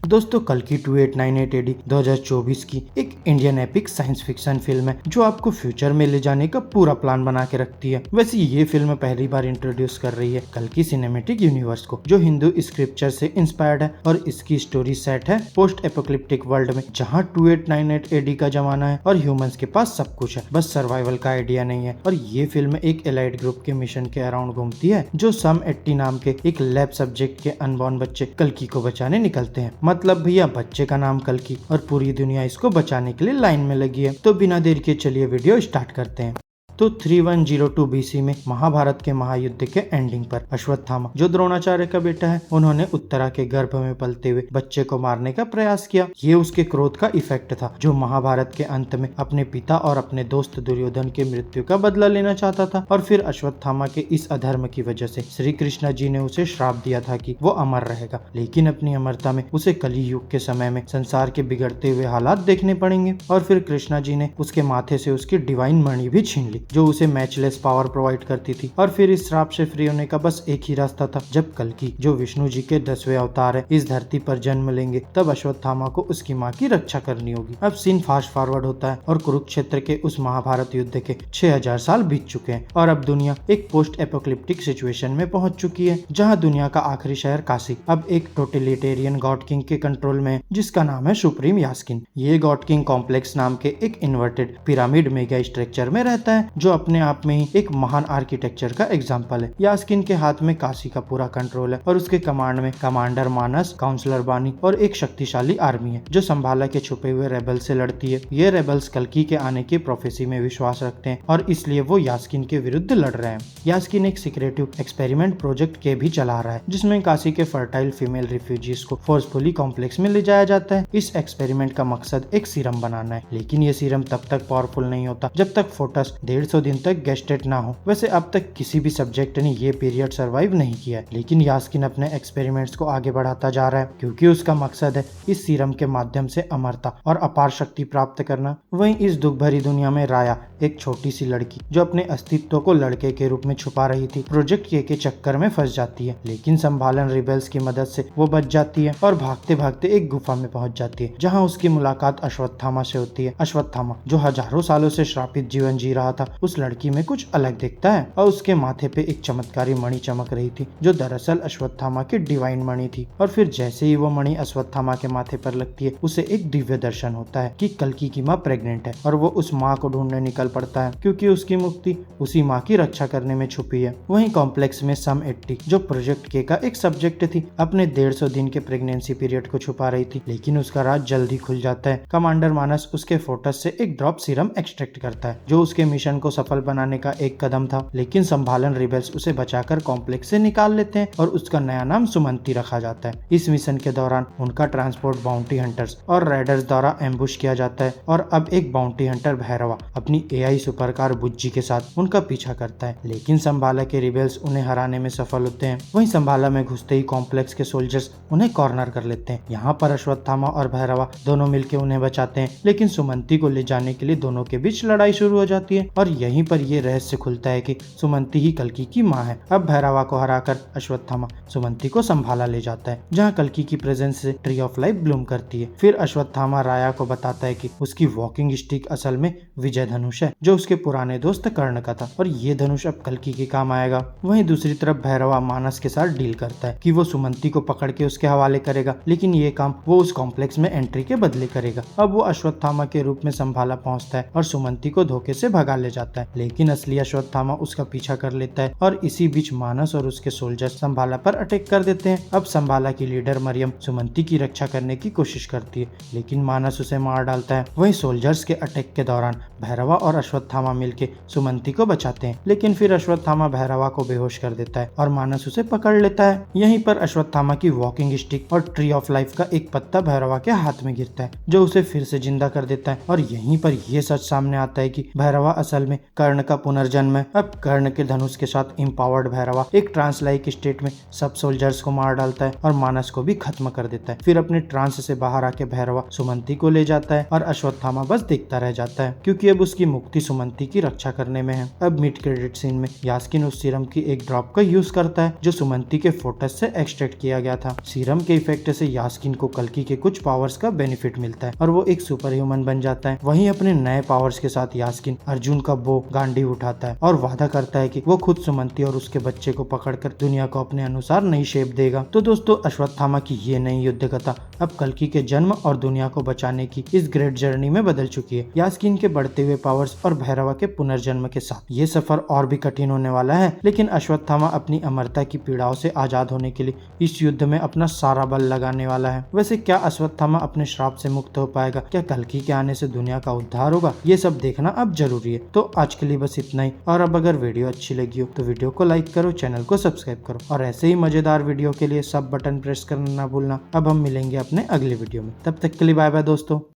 दोस्तों कल्कि 2898 एडी 2024 की एक Indian epic science fiction film है जो आपको फ्यूचर में ले जाने का पूरा प्लान बना के रखती है। वैसे ये फिल्म पहली बार इंट्रोड्यूस कर रही है कल्कि सिनेमेटिक यूनिवर्स को, जो हिंदू स्क्रिप्चर से इंस्पायर्ड है और इसकी स्टोरी सेट है पोस्ट एपोकलिप्टिक वर्ल्ड में, जहाँ 2898 एडी का जमाना है और ह्यूमंस के पास सब कुछ है, बस सर्वाइवल का आइडिया नहीं है। और ये फिल्म एक एलाइड ग्रुप के मिशन के अराउंड घूमती है जो सम 80 नाम के एक लैब सब्जेक्ट के अनबॉर्न बच्चे कल्कि को बचाने निकलते हैं। मतलब भैया बच्चे का नाम कल्कि और पूरी दुनिया इसको बचाने के लिए लाइन में लगी है। तो बिना देर के चलिए वीडियो स्टार्ट करते हैं। तो 3102 BC में महाभारत के महायुद्ध के एंडिंग पर अश्वत्थामा, जो द्रोणाचार्य का बेटा है, उन्होंने उत्तरा के गर्भ में पलते हुए बच्चे को मारने का प्रयास किया। ये उसके क्रोध का इफेक्ट था, जो महाभारत के अंत में अपने पिता और अपने दोस्त दुर्योधन के मृत्यु का बदला लेना चाहता था। और फिर अश्वत्थामा के इस अधर्म की वजह से श्री कृष्ण जी ने उसे श्राप दिया था कि वो अमर रहेगा, लेकिन अपनी अमरता में उसे कली युग के समय में संसार के बिगड़ते हुए हालात देखने पड़ेंगे। और फिर कृष्णा जी ने उसके माथे से उसकी डिवाइन मणि भी छीन ली, जो उसे मैचलेस पावर प्रोवाइड करती थी। और फिर इस श्राप से फ्री होने का बस एक ही रास्ता था, जब कल्कि, जो विष्णु जी के 10वें अवतार है, इस धरती पर जन्म लेंगे, तब अश्वत्थामा को उसकी माँ की रक्षा करनी होगी। अब सीन फास्ट फॉरवर्ड होता है और कुरुक्षेत्र के उस महाभारत युद्ध के 6000 साल बीत चुके हैं और अब दुनिया एक पोस्ट एपोकलिप्टिक सिचुएशन में पहुंच चुकी है, जहां दुनिया का आखिरी शहर काशी अब एक टोटलिटेरियन गॉड किंग के कंट्रोल में है, जिसका नाम है सुप्रीम यास्किन। ये गॉड किंग कॉम्प्लेक्स नाम के एक इन्वर्टेड पिरामिड मेगा स्ट्रक्चर में रहता है, जो अपने आप में ही एक महान आर्किटेक्चर का एग्जाम्पल है। यास्किन के हाथ में काशी का पूरा कंट्रोल है और उसके कमांड में कमांडर मानस, काउंसलर बानी और एक शक्तिशाली आर्मी है, जो संभाला के छुपे हुए रेबल से लड़ती है। ये रेबल्स कल्कि के आने की प्रोफेसी में विश्वास रखते हैं और इसलिए वो यास्किन के विरुद्ध लड़ रहे हैं। यास्किन एक सीक्रेटिव एक्सपेरिमेंट प्रोजेक्ट के भी चला रहा है, जिसमें काशी के फर्टाइल फीमेल रिफ्यूजीज को फोर्सफुली कॉम्प्लेक्स में ले जाया जाता है। इस एक्सपेरिमेंट का मकसद एक सीरम बनाना है, लेकिन ये सीरम तब तक पावरफुल नहीं होता जब तक फोर्टस 150 दिन तक गेस्टेड ना हो। वैसे अब तक किसी भी सब्जेक्ट ने ये पीरियड सरवाइव नहीं किया है, लेकिन यास्किन अपने एक्सपेरिमेंट्स को आगे बढ़ाता जा रहा है, क्योंकि उसका मकसद है इस सीरम के माध्यम से अमरता और अपार शक्ति प्राप्त करना। वहीं इस दुख भरी दुनिया में राया, एक छोटी सी लड़की जो अपने अस्तित्व को लड़के के रूप में छुपा रही थी, प्रोजेक्ट के चक्कर में फंस जाती है, लेकिन संभालन रिबेल्स की मदद से वो बच जाती है और भागते भागते एक गुफा में पहुंच जाती है, जहां उसकी मुलाकात अश्वत्थामा से होती है। अश्वत्थामा, जो हजारों सालों से श्रापित जीवन जी रहा था, उस लड़की में कुछ अलग दिखता है और उसके माथे पे एक चमत्कारी मणि चमक रही थी, जो दरअसल अश्वत्थामा की डिवाइन मणि थी। और फिर जैसे ही वो मणि अश्वत्थामा के माथे पर लगती है, उसे एक दिव्य दर्शन होता है कि कल्कि की माँ प्रेग्नेंट है और वो उस माँ को ढूंढने निकल पड़ता है, क्योंकि उसकी मुक्ति उसी माँ की रक्षा करने में छुपी है। वहीं कॉम्प्लेक्स में सम 80, जो प्रोजेक्ट के का एक सब्जेक्ट थी, अपने 150 दिन के प्रेगनेंसी पीरियड को छुपा रही थी, लेकिन उसका राज जल्दी खुल जाता है। कमांडर मानस उसके फोर्टस से एक ड्रॉप सीरम एक्सट्रैक्ट करता है, जो उसके मिशन को सफल बनाने का एक कदम था, लेकिन संभालन रिबेल्स उसे बचाकर कॉम्प्लेक्स से निकाल लेते हैं और उसका नया नाम सुमंती रखा जाता है। इस मिशन के दौरान उनका ट्रांसपोर्ट बाउंटी हंटर्स और राइडर्स द्वारा एम्बुश किया जाता है और अब एक बाउंटी हंटर भैरवा अपनी AI सुपरकार बुज्जी के साथ उनका पीछा करता है, लेकिन संभाला के रिबेल्स उन्हें हराने में सफल होते हैं। वहीं संभाला में घुसते ही कॉम्प्लेक्स के सोल्जर्स उन्हें कॉर्नर कर लेते हैं। यहाँ पर अश्वत्थामा और भैरवा दोनों मिलकर उन्हें बचाते हैं, लेकिन सुमंती को ले जाने के लिए दोनों के बीच लड़ाई शुरू हो जाती है और यहीं पर ये रहस्य खुलता है कि सुमंती ही कल्कि की माँ है। अब भैरवा को हराकर अश्वत्थामा सुमंती को संभाला ले जाता है, जहाँ कल्कि की प्रेजेंस से ट्री ऑफ लाइफ ब्लूम करती है। फिर अश्वत्थामा राया को बताता है कि उसकी वॉकिंग स्टिक असल में विजय धनुष है, जो उसके पुराने दोस्त कर्ण का था, और ये धनुष अब कल्कि के काम आएगा। वहीं दूसरी तरफ भैरवा मानस के साथ डील करता है कि वो सुमंती को पकड़ के उसके हवाले करेगा, लेकिन ये काम वो उस कॉम्प्लेक्स में एंट्री के बदले करेगा। अब वो अश्वत्थामा के रूप में संभाला पहुंचता है और सुमंती को धोखे से भगा ले जाता है, लेकिन असली अश्वत्थामा उसका पीछा कर लेता है और इसी बीच मानस और उसके सोल्जर्स संभाला पर अटैक कर देते हैं। अब संभाला की लीडर मरियम सुमंती की रक्षा करने की कोशिश करती है, लेकिन मानस उसे मार डालता है। वहीं सोल्जर्स के अटैक के दौरान भैरवा और अश्वत्थामा मिलके सुमंती को बचाते हैं, लेकिन फिर अश्वत्थामा भैरवा को बेहोश कर देता है और मानस उसे पकड़ लेता है। यहीं पर अश्वत्थामा की वॉकिंग स्टिक और ट्री ऑफ लाइफ का एक पत्ता भैरवा के हाथ में गिरता है, जो उसे फिर से जिंदा कर देता है। और यहीं पर यह सच सामने आता है कि भैरवा असल में में कर्ण का पुनर्जन्म है। अब कर्ण के धनुष के साथ एम्पावर्ड भैरवा एक ट्रांस लाइक स्टेट में सब सोल्जर्स को मार डालता है और मानस को भी खत्म कर देता है। फिर अपने ट्रांस से बाहर आके भैरवा सुमंती को ले जाता है और अश्वत्थामा बस देखता रह जाता है, क्योंकि अब उसकी मुक्ति सुमंती की रक्षा करने में है। अब मिड क्रेडिट सीन में यास्किन उस सीरम की एक ड्रॉप का यूज करता है जो सुमंती के फोटस से एक्सट्रैक्ट किया गया था। सीरम के इफेक्ट से यास्किन को कल्कि के कुछ पावर्स का बेनिफिट मिलता है और वो एक सुपर ह्यूमन बन जाता है। वहीं अपने नए पावर्स के साथ यास्किन अर्जुन का बो गांडीव उठाता है और वादा करता है कि वो खुद सुमंती और उसके बच्चे को पकड़कर दुनिया को अपने अनुसार नई शेप देगा। तो दोस्तों, अश्वत्थामा की ये नई युद्ध कथा अब कल्कि के जन्म और दुनिया को बचाने की इस ग्रेट जर्नी में बदल चुकी है। यास्किन के बढ़ते हुए पावर्स और भैरवा के पुनर्जन्म के साथ ये सफर और भी कठिन होने वाला है, लेकिन अश्वत्थामा अपनी अमरता की पीड़ाओं से आजाद होने के लिए इस युद्ध में अपना सारा बल लगाने वाला है। वैसे क्या अश्वत्थामा अपने श्राप से मुक्त हो पाएगा? क्या कल्कि के आने से दुनिया का उद्धार होगा? ये सब देखना अब जरूरी है। तो आज के लिए बस इतना ही, और अब अगर वीडियो अच्छी लगी हो तो वीडियो को लाइक करो, चैनल को सब्सक्राइब करो और ऐसे ही मजेदार वीडियो के लिए सब बटन प्रेस करना ना भूलना। अब हम मिलेंगे अपने अगले वीडियो में, तब तक के लिए बाय बाय दोस्तों।